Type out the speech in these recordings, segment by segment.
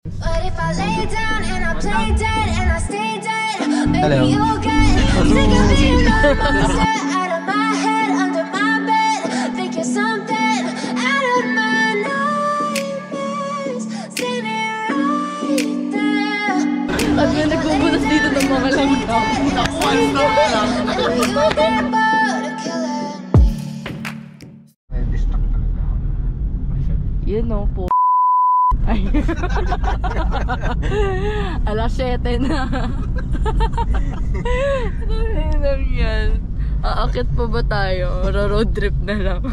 But if I lay down and I play dead and I stay dead, maybe you'll get sick of being a monster out of my head, under my bed. Think you're something out of my nightmares. See me right there. Pag may nagbubunas dito ng mga langgam. Yun o po. Ay. Alas 7 na. Ano lang yan? Aakit pa ba tayo? Road trip na lang.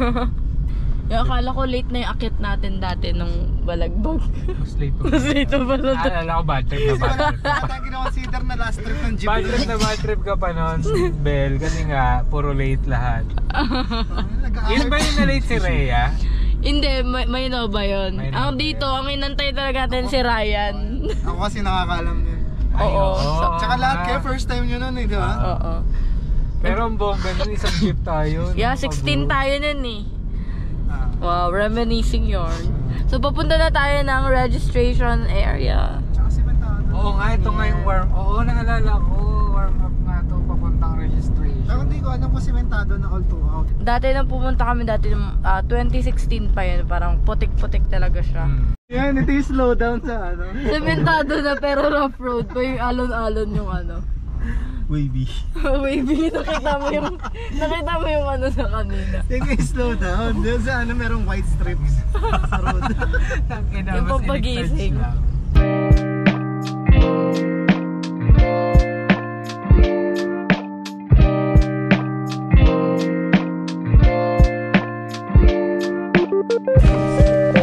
Yung akala ko late na yung akit natin dati nung balagbag. Mas late pa. Mas late pa pala. Alala ko bad trip na bad trip ka pa. Kinakonsider na last trip ng jeep. Bad trip ka pa nun, Bel. Kasi nga, puro late lahat. Yun ba yung na-late si Rhea? Hindi, may no ba yun? Ang dito, ang inantay talaga natin si Ryan. Ako kasi nakakaalam din. Oo. Tsaka lahat kayo first time nyo nun eh, di ba? Oo. Pero ang bongga nun, isang jeep tayo. Yeah, 16 tayo nun eh. Wow, reminiscing yarn. So papunta na tayo ng registration area. Tsaka sementado. Oo nga, ito nga yung warm. Oo, naalala ko. Warm up nga ito, papuntang registration. Pero hindi ko alam kung sementado na all throughout. Dati nang pumunta kami dati, 2016 pa yun. Parang putik-putik talaga siya. Yan, ito yung slowdown sa ano. Sementado na pero rough road pa yung alon-alon yung ano. Wavy. Wavy, nakita mo yung ano sa kanina. Yung slowdown. Doon sa ano merong white strips sa road. Yung pampagising.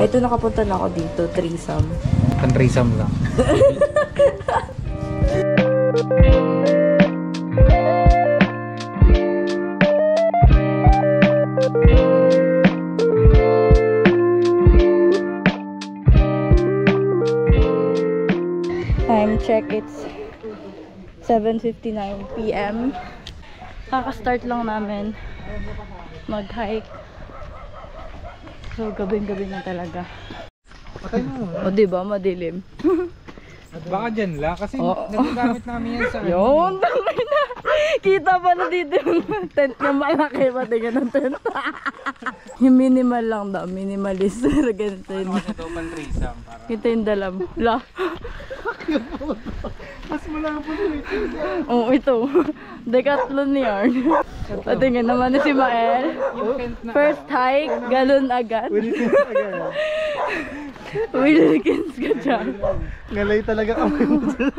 Ito nakapunta na ako dito, threesome. Threesome lang. Time check, it's 7:59 PM. Kaka-start lang namin mag-hike. So, gabing-gabi na talaga. Patay mo. O, diba? Madilim. Baka dyan lang, kasi nagagamit namin yan sa ano. Yun! Na. Kita pa na dito yung tent na malaki. Patingin ng tent. Yung minimal lang daw. Minimalist. Ganito yun. Ano ito pang threesome? Kita yung dalam. La. Mas mula po dito. Oo, ito. Decathlon ni Yarn. Patingin naman ni si Mael. First hike, galon agad. Wilkins ka dyan. Ngalay talaga kami mo dyan.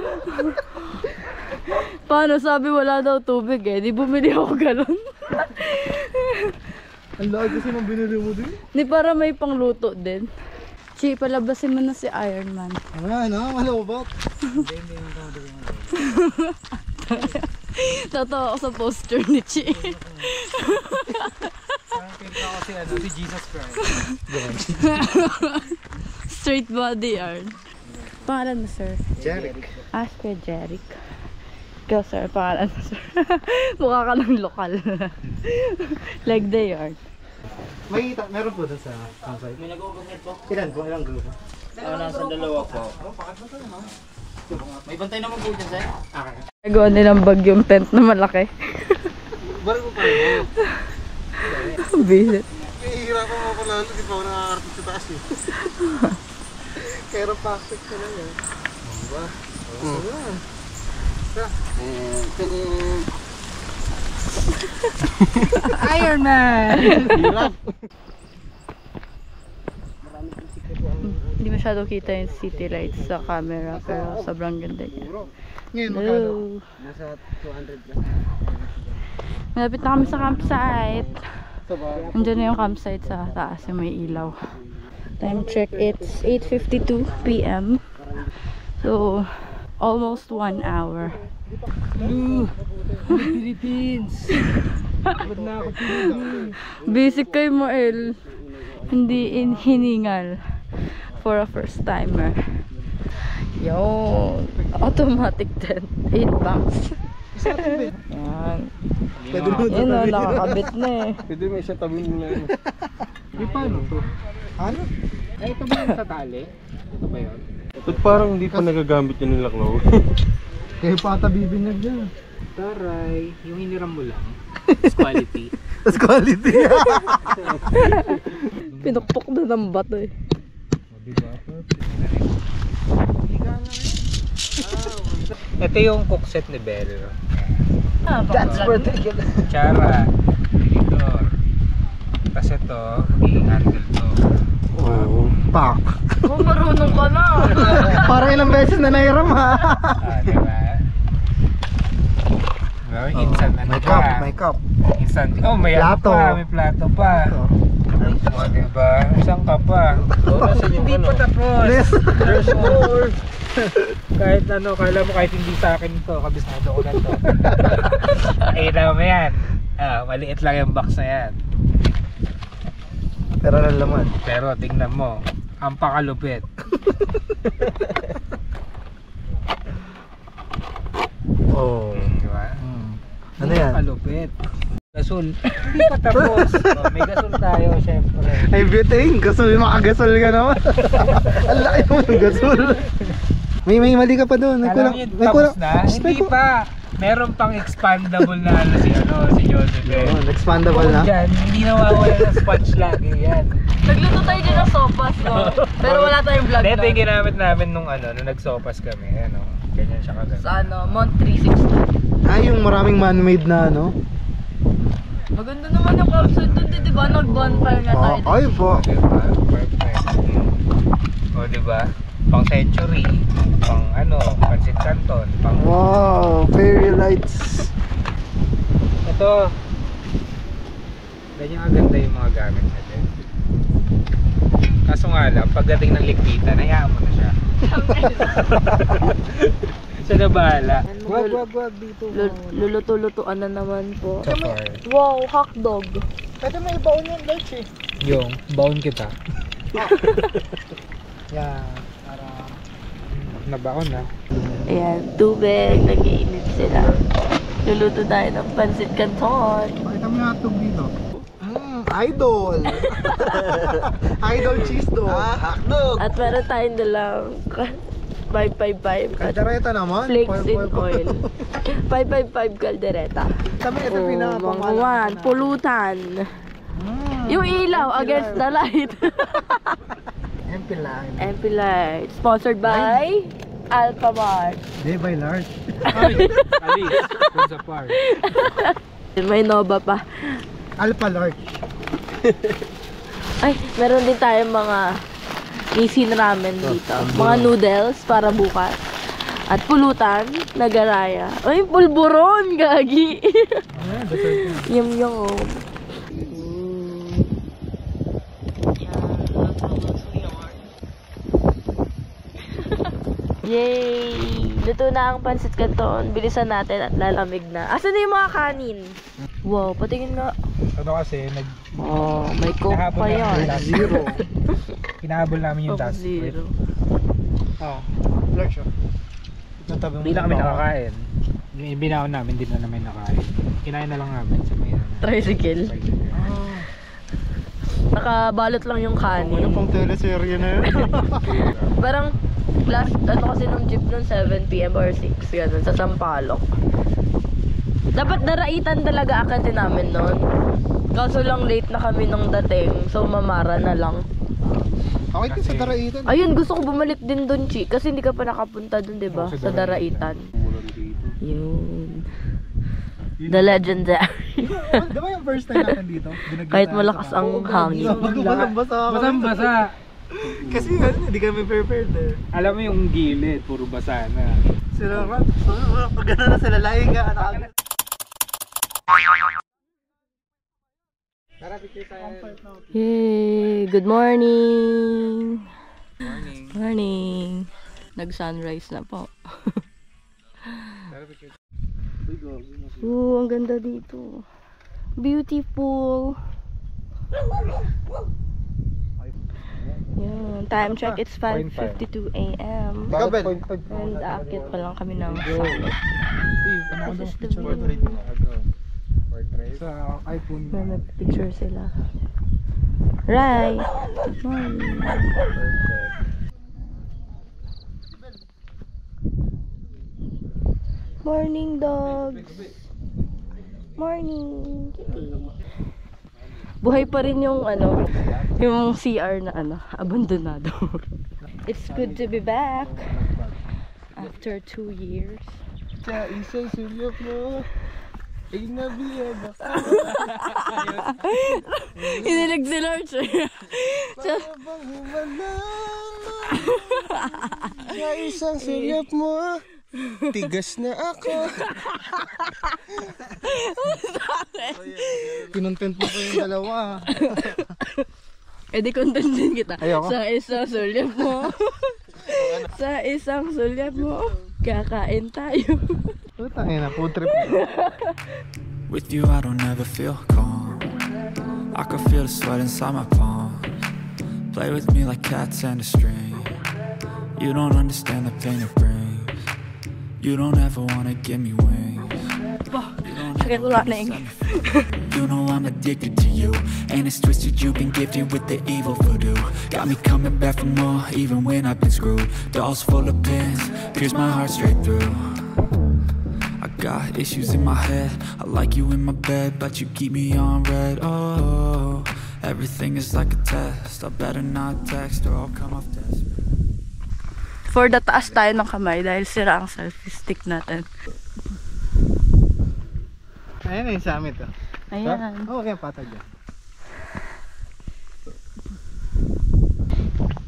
Paano? Sabi wala daw tubig eh. Di bumili ako galon. Ang laki kasi nang binili mo din. Di para may pangluto din. Chi, palabasin mo na si Iron Man. Wala na, malobot. Totoo ako sa poster ni Chi. Parang kasi ano, si Jesus Christ. Straight body Yarn. Pangalan mo, sir? Jeric. Ask ka, Jeric. Ikaw, sir. Pangalan mo, sir. Mukha ka ng lokal. Like the Yarn. Meron po doon sa campsite. May nag-overnight po? Ilan po? Ilang grupo? Nasa dalawa po. May bantay naman po dyan, sir. Nagawa nilang bagyong tent na malaki. Barang ko pa rin. Visit. Nahihirapan mo ako lalo. Di pa ako nakakarapit sa taas eh. Kaya plastic ka lang eh. Diba? Iron Man! Hindi masyado kita yung city lights sa camera pero sobrang ganda niya. Ngayon, magkano? Nasa 200 plus. Malapit na kami sa campsite. Nandiyan na yung campsite sa taas yung may ilaw. Time check, it's 8:52 PM. So, almost 1 hour. Philippines! Ba't na ako Philippines? Basic kay Moel. Hindi hiningal for a first timer. Yung automatic tent. 8 bucks. Yan. Pwede mo Yan o, nakakabit na eh. Pwede mo siya tabi mo na yun. Di paano to? Ano? Eh, ito ba yung sa tali? Ito ba yun? Ba't parang hindi pa nagagamit yun ng Laknaw? Kayo pa ata bibinyag dyan. Taray, yung hiniram mo lang. It's quality. That's quality. Pinukpok na ng bato eh. Ito yung cook set ni Bell. That's particular. Tsara. Ito. Tapos ito, magiging handle to. Oh, pak. Oh, marunong ka na. Parang ilang beses na nairam ha. Diba? Well, instant ano May pa. cup, may cup. Instant. Oh, may Plato. ano pa, may plato pa. Oh, diba? Isang ka pa. Hindi pa tapos. There's more. Kahit ano, kala mo kahit hindi sa akin to, kabisado ko na to. Nakita mo yan. Maliit lang yung box na yan. Pero lang laman. Pero tingnan mo, ang pakalupit. Oh. Diba? Ano yan? Pakalupit. Gasol. Hindi pa tapos. May gasol tayo, syempre. Ay, butane. Gasol, makagasol ka naman. Ang laki mo ng gasol. May mali ka pa doon. Alam niyo, tapos na? Hindi pa. Meron pang expandable na ano si Joseph. Yun, expandable na. Diyan, hindi nawawala ng sponge lagi yan. Nagluto tayo dyan ng sopas, no? Pero wala tayong vlog Ito yung na. ginamit namin nung nagsopas kami. Ano, ganyan siya kaganda. Sa ano, Mount 360. Ah, yung maraming man-made na ano. Maganda naman yung campsite doon, di ba? Nag-bonfire nga tayo. Ay po. Diba? Perfect. O diba? Pang century, pang Pancit Canton, pang... Wow, fairy lights. Ito, ganyan aganda yung mga gamit natin. Kaso nga lang, pagdating ng ligpitan, hayaan mo na siya. Siya na bahala. Wag dito. Luluto-lutuan na naman po. So far. Wow, hotdog. Pwede may baon yung lights eh. Yung, baon kita. Yan. Nabaon na. Ayan, tubig, nag-iinit sila. Luluto tayo ng pancit canton. Pakita mo yung hotdog dito. Idol. Idol cheese dog. Hotdog. At meron tayong dalang 555 at Kaldereta naman. flakes in oil. 555 kaldereta. Sabi ito Oh, pinapamalan. pulutan. Yung ilaw against the light. MP lang. MP Light. Sponsored by Alphamart. Day by large. Ay, Alice, kung sa park. May Nova pa. Alpha large. Ay, meron din tayong mga Nissin ramen dito. Mga noodles para bukas. At pulutan na garaya. Ay, pulburon! Gagi! Yum yung. Yay! Luto na ang pancit canton. Bilisan natin at lalamig na. Asan na yung mga kanin? Wow, patingin nga. Ano kasi, Oh, may coke pa yan. Zero. Kinahabol namin yung Coke task. zero. Oh. Large oh. Natabi mo. Hindi na kami nakakain. Yung ibinaon namin, hindi na namin nakain. Kinain na lang namin sa may Tricycle. Nakabalot lang yung Ano kanin. pang teleserye na yun? Parang last, kasi nung jeep nun 7 PM or 6, ganun, sa Sampaloc. Dapat daraitan talaga akatin namin nun. Kaso lang late na kami nung dating, so mamara na lang. Okay din sa daraitan. Ayun, gusto ko bumalik din dun, Chi, kasi hindi ka pa nakapunta dun, diba? Sa daraitan. Yun. The legendary. Di ba yung first time natin dito? Kahit malakas ang hangin. Basang-basa ako. Basang-basa. Kasi hindi kami prepared eh. Alam mo yung gilid, puro basa na. Sila ka, pag gano'n na sila, laing ka. Yay! Good morning! Morning. Morning! Nag-sunrise na po. Ang ganda dito. Beautiful! Yan. Time check, it's 5:52 AM. Ikaw, Ben? And aakit pa lang kami ng summit. This is the view. Sa iPhone. May nag-picture sila. Right! Good morning! Morning, dogs. Morning. Buhay pa rin yung ano, yung CR na ano, abandonado. It's good to be back after 2 years. Sa isang sulyap mo ay nabiyag ako. Hinilig si Lord siya. Para bang humalang sa isang sulyap mo tigas na ako. Kinontent mo ko yung dalawa. Eh di content din kita. Ayoko. Sa isang sulyap mo. Sa isang sulyap mo. Kakain tayo. Tangin na, food trip. With you I don't ever feel calm. I can feel the sweat inside my palms. Play with me like cats and a string. You don't understand the pain it brings. You don't ever wanna give me wings. Sakit wala na yung. You know I'm addicted to you, and it's twisted. You've been gifted with the evil voodoo. Got me coming back for more, even when I've been screwed. Dolls full of pins, pierce my heart straight through. I got issues in my head. I like you in my bed, but you keep me on red. Oh, everything is like a test. I better not text or I'll come off desperate. For the taas tayo ng kamay dahil sira ang selfie stick natin. Ayan na yung summit. Ayan. Oo, kaya patag yan.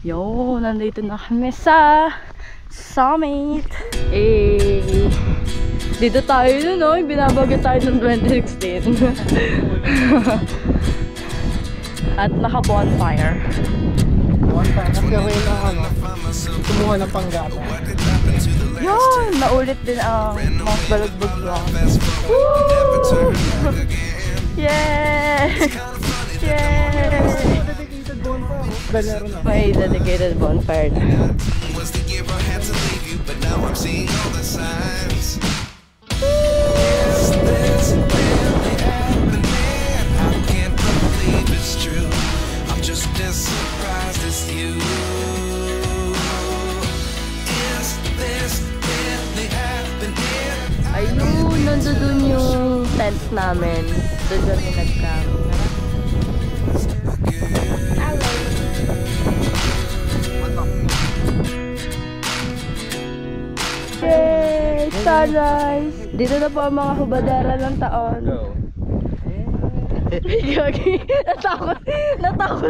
Yo, nandito na kami sa summit. Eh, dito tayo nun, no? Binabago tayo ng 2016. At naka-bonfire. Nagkaroon ng ano, kumuha ng panggata. Yun! Naulit din ang Mount Balagbog Rock. Woo! Yay! Yay! Dedicated bonfire. Galero na. May dedicated bonfire na. Was the year I had to leave you, but now I'm seeing all the signs. Is this really happening? I can't believe it's true. I'm just as surprised as you. Is this really happening? Ayun, nandun yung tent namin. Doon kami nag-camp. Yay! Sunrise! Dito na po ang mga hubadera ng taon. Gagi, natakot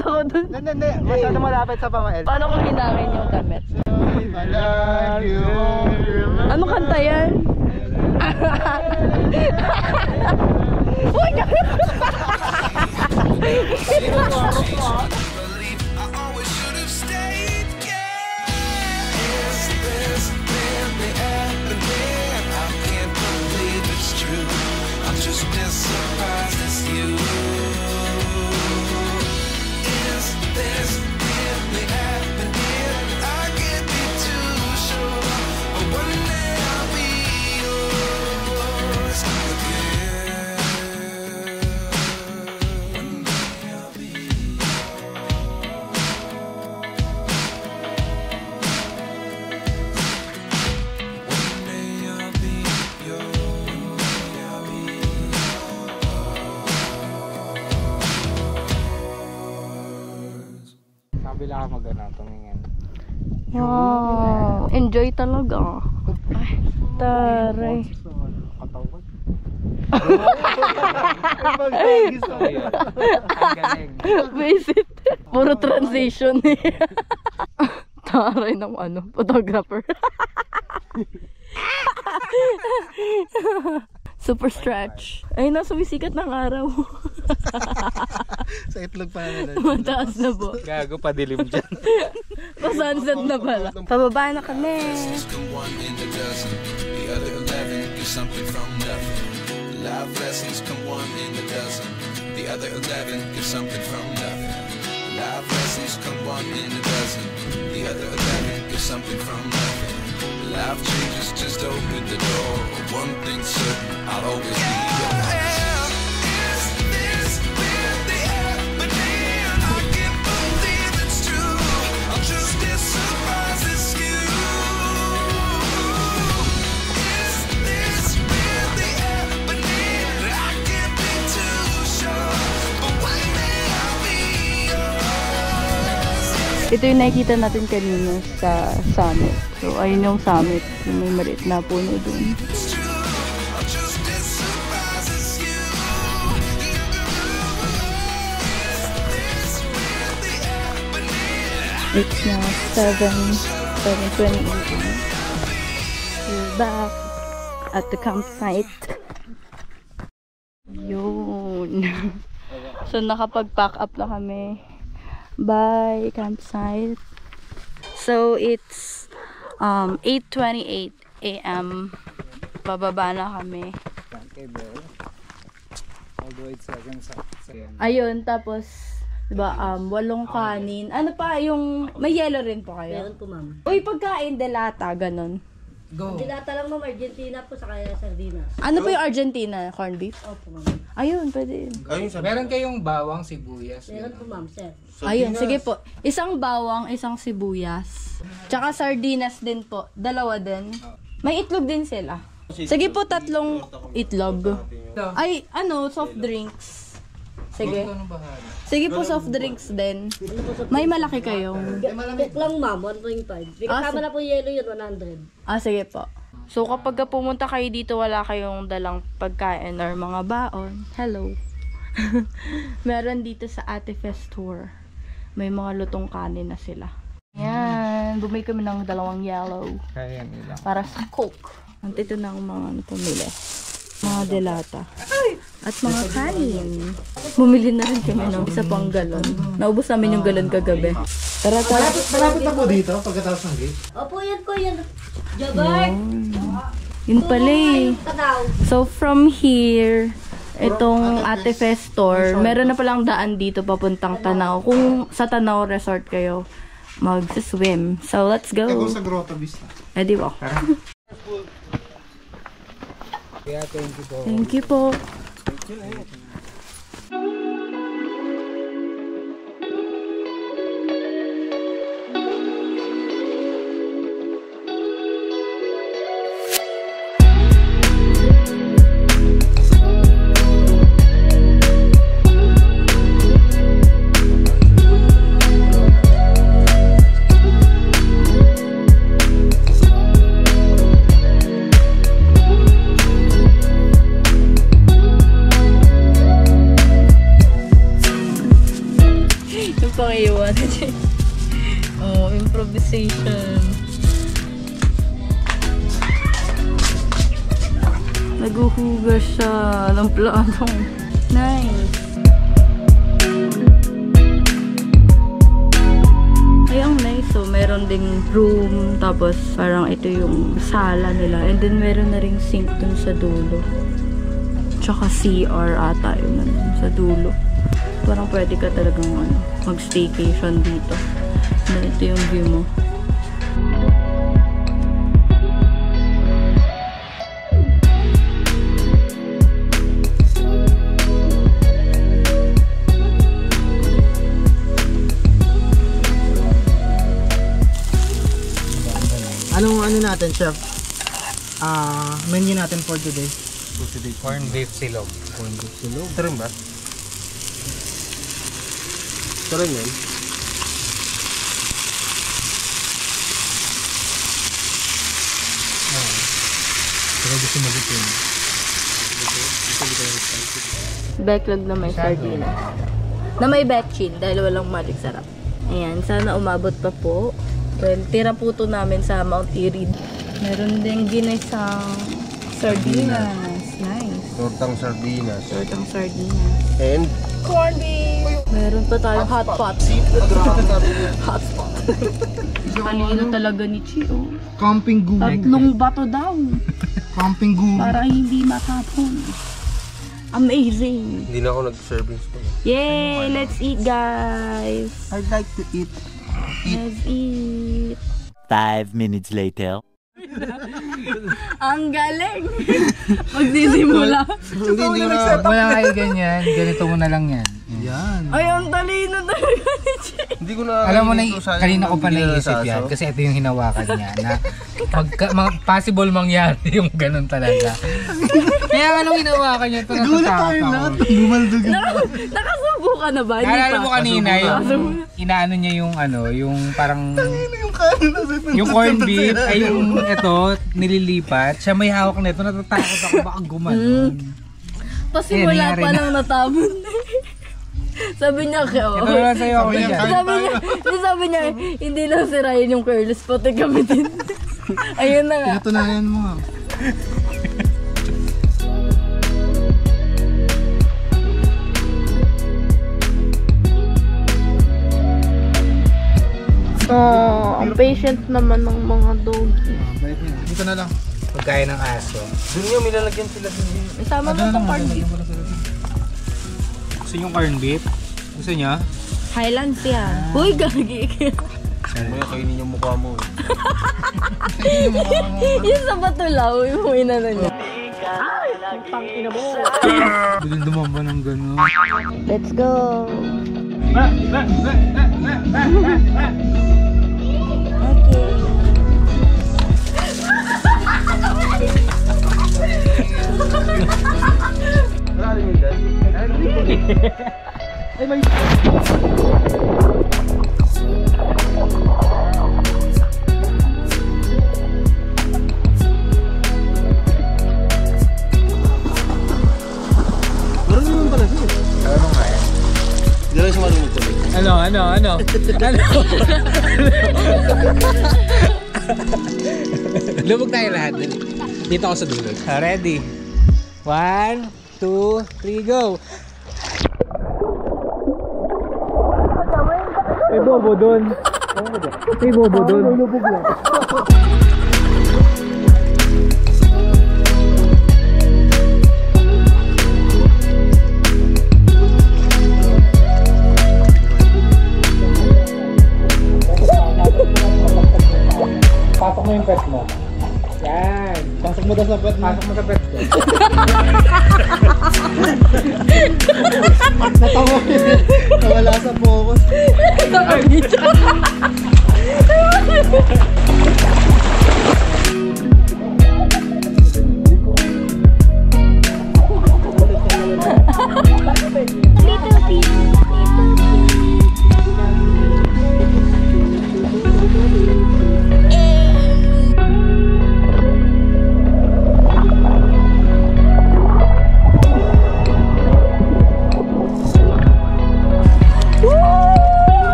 ako dun. Hindi. Masyado malapit sa pamael. Paano kung hinangin yung damit? I love you. Ano kanta yan? Uy, gagi! I always should have stayed. Yeah. Is this really happening? I can't believe it's true. I'm just as surprised as you. Is this really happening? I can't be too sure. But one day I'll be yours again. One day I'll be Sabi lang ako mag-ano, tumingin. Wow, enjoy talaga. Ay, taray. Katawan. Ang galing. Visit. Puro transition eh. Taray ng ano, photographer. Super stretch. Ay, sumisikat ng araw. Sa itlog pa na nila. Mataas na po. Gago, padilim dyan. Pa-sunset na pala. Pababa na kami. come one in a dozen. The other 11 get something from nothing. Life lessons come one in a dozen. The other 11 get something from nothing. Life lessons come one in a dozen. The other 11 get something from nothing. Life changes, just open the door. One thing's certain, I'll always be yours. Is this really happening? I can't believe it's true. I'm just as surprised as you. Is this Ito yung nakikita natin kanina sa summit. So, ayun yung summit. Yung may maliit na puno dun. It's now 7:28. We're back at the campsite. Yun. So, nakapag-pack up na kami. Bye, campsite. So, it's 8:28 AM. Bababa na kami. Ayun, tapos diba, 8 kanin. Ano pa, yung may yellow rin po kayo? Meron po, ma'am. Uy, pagkain, delata, ganun. Go. Dilata lang, ma'am. Argentina po, sa kaya sardinas. Ano po yung Argentina? Corned beef? Opo, ma'am. Ayun, pwede yun. Meron kayong bawang, sibuyas. Meron po, ma'am, sir. Ayun, sige po. Isang bawang, isang sibuyas. Tsaka sardinas din po. Dalawa din. May itlog din sila. Sige po, 3 itlog. Ay, ano, soft drinks. Sige. Sige po, soft drinks din. May malaki kayong. Cook lang, ma'am. 1.5. May kasama na po yellow yun, 100. Sige po. So, kapag pumunta kayo dito, wala kayong dalang pagkain or mga baon. Hello. Meron dito sa Ate Fest Tour. May mga lutong kanin na sila. Yan. Bumili kami ng 2 yellow. Kaya nila. Para sa Coke. Nandito na ang mga pumili. Mga delata. At mga kanin. Bumili na rin kami ng isa pang galon. Naubos namin yung galon kagabi. Tara, tara. Malapit na po dito pagkatapos ng gate? Opo, yan po, yan. Jabart! Yun pala eh. So from here, itong Ate Fest Tour, meron na palang daan dito papuntang Tanaw. Kung sa Tanaw Resort kayo, mag-swim. So let's go. Kung sa Grotto Vista. Di ba? Kaya thank you po. Thank you po. Pangiwan. Oh, improvisation. Naguhugas siya ng plano. Nice. Ay, ang nice. So, meron ding room. Tapos, parang ito yung sala nila. And then, meron na ring sink dun sa dulo. Tsaka CR ata yun sa dulo. Parang pwede ka talagang mag-staycation dito. And ito yung view mo. Anong ano natin, chef? Menu natin for today. Corned beef silog. Corned beef silog. Ito rin ba? Ito rin yun. Pero gusto mag-itin. Backlog na may sardinas. Na may betchin dahil walang magic sarap. Ayan, sana umabot pa po. Well, tira po to namin sa Mount Irid. Meron din ginisang sardinas. Nice. Tortang sardinas. Tortang sardinas. And? Corned beef! Meron pa tayong hot pot. Hot pot. Kanino talaga ni Chio. Camping gulay. 3 bato daw. Camping gulay. Para hindi matapon. Amazing. Hindi na ako nag-serving spoon. Yay! Let's eat, guys. I'd like to eat. Let's eat. 5 minutes later. Ang galing! Magsisimula. Hindi na wala kayo ganyan. Ganito mo na lang yan. Yan. Ay, ang talino talaga ni Chio. Hindi ko na... Alam mo na, kanina ko pa naisip yan. Kasi ito yung hinawakan niya. Na possible mangyari yung ganun talaga. Kaya nga nung hinawakan niya ito, Nagulat tayo lahat. Bumaldog yung Nakasubo ka na ba? Hindi naalala pa. mo kanina yung inaano niya yung ano, yung parang yung kanin. yung corned beef ay yung ito nililipat. Siya may hawak na ito, natatakot ako baka gumanon. Pasimula pa lang natabon. Sabi niya Ito naman sa'yo ako dyan. sabi niya, hindi lang sirayin yung curls, pati kami din. Ayun na nga. Pinatunayan mo nga. Oh, ang patient naman ng mga doggy. Dito na lang. Pagkaya ng aso. Doon yung milalagyan sila sa Isama mo itong corned beef. Gusto niyo corned beef? Gusto niya? Highlands yan. Uy, gagi. May kainin yung mukha mo. Yung sa batulaw, yung inano niya. Bilang dumamba ng gano'n. Let's go. Okay. Ano? Lubog tayo lahat. Dito ako sa dulo. Ready? 1, 2, 3, go! May bobo dun. May bobo dun. Lubog lang. Pasok mo yung pet mo. Yan. Pasok mo daw sa pet mo. Pasok mo sa pet ko. Natawa ko. Nawala sa focus.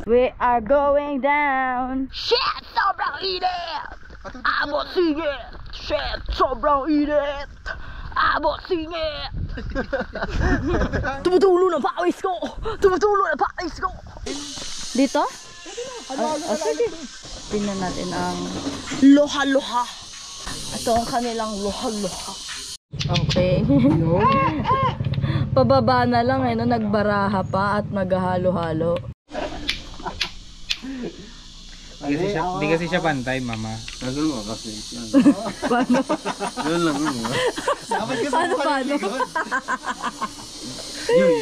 We are going down. Shit, sobrang init! Abot singit! Shit, sobrang init! Abot singit! Tumutulo na pawis ko! Tumutulo na pawis ko! Dito? Sige. Tingnan natin ang loha-loha. Ito ang kanilang loha-loha. Okay. Pababa na lang no? Nagbaraha pa at maghahalo-halo. Hindi kasi siya pantay, mama. Nagano mo kasi. Paano? Yun lang yun. Paano? Yo.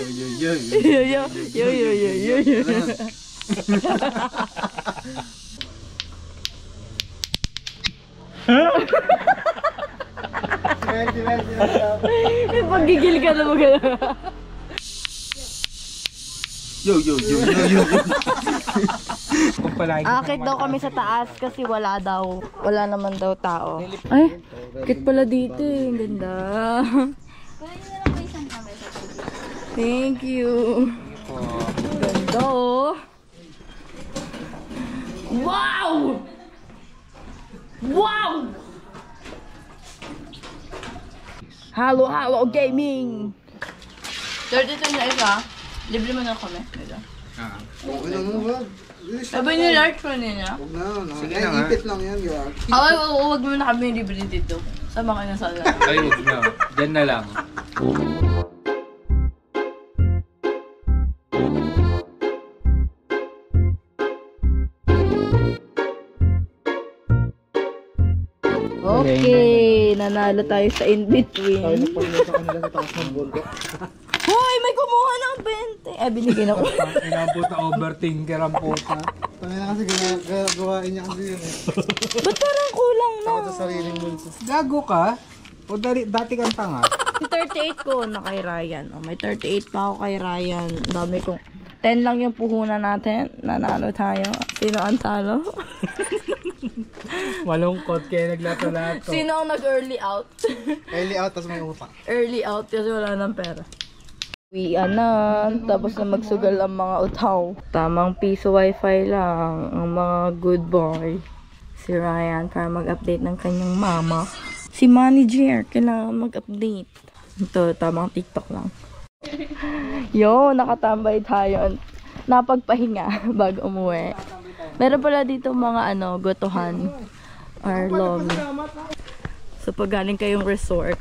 Pagigil ka na magana. Yo. Akit daw kami sa taas kasi wala naman daw tao. Ay, akit pala dito eh. Ang ganda. Thank you. Ganda oh. Wow! Halo gaming. 32 na isa. Libre mo na kami. Okay lang mo ba? Sabi niyo large mo niya. Huwag na. Sige na nga. Ipit lang yan. Huwag mo na kami libre dito. Sama kayo na sala. Ay, huwag na. Diyan na lang. Okay, nanalo tayo sa in-between. Tayo nagpagmasa kanila sa taas ng bulto. Hoy, may kumuha ng 20. binigyan ako. Inabot na overthinker ang puta. Tangin na kasi gawain niya kasi yun eh. Ba't parang kulang na? Takot sa sariling bulsa. Gago ka? O dati kang tanga? Yung 38 ko na kay Ryan. Oh, may 38 pa ako kay Ryan. Dami kong 10 lang yung puhunan natin. Nanalo tayo. Sino ang talo? Malungkot kaya naglato-lato. Sino ang nag-early out? Early out, tapos may utang. Early out kasi wala ng pera. Uwian na. Tapos na magsugal ang mga utaw. Tamang piso wifi lang. Ang mga good boy. Si Ryan para mag-update ng kanyang mama. Si manager kailangan mag-update. Ito, tamang TikTok lang. Yo, nakatambay tayo. Napagpahinga bago umuwi. Meron pala dito mga gotohan or lomi. So pag galing kayong resort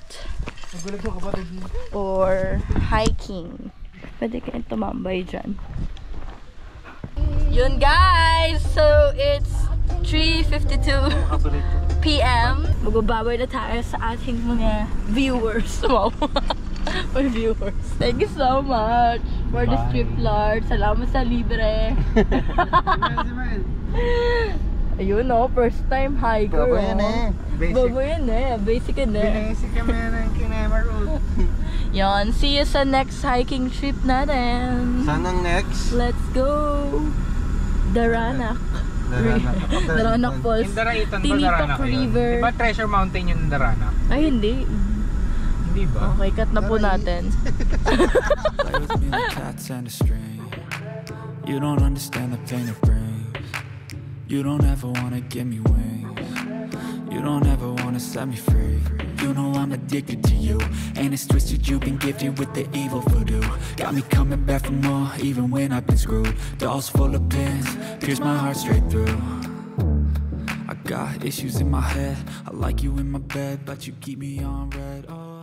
or hiking, pwede kayong tumambay dyan. Yun guys! So it's 3:52 PM. Magbababay na tayo sa ating mga viewers. Wow. My viewers. Thank you so much for the strip lord. Salamat sa libre. Ayun o, first time hiker. Babo yan eh. Babo yan eh. Basic yan eh. Basic kami na yung Kinema Road. Yan, see you sa next hiking trip natin. Sanang next? Let's go! Daranak. Daranak Falls. Yung Daraitan ba Tinitok Daranak yun? River. Di ba Treasure Mountain yung Daranak? Ay, hindi. Hindi ba? Okay, cut na po natin. Play with me like cats and a string. You don't understand the pain it brings. You don't ever wanna give me wings. You don't ever wanna set me free. You know I'm addicted to you, and it's twisted. You've been gifted with the evil voodoo. Got me coming back for more, even when I've been screwed. Dolls full of pins, pierce my heart straight through. I got issues in my head. I like you in my bed, but you keep me on red. Oh.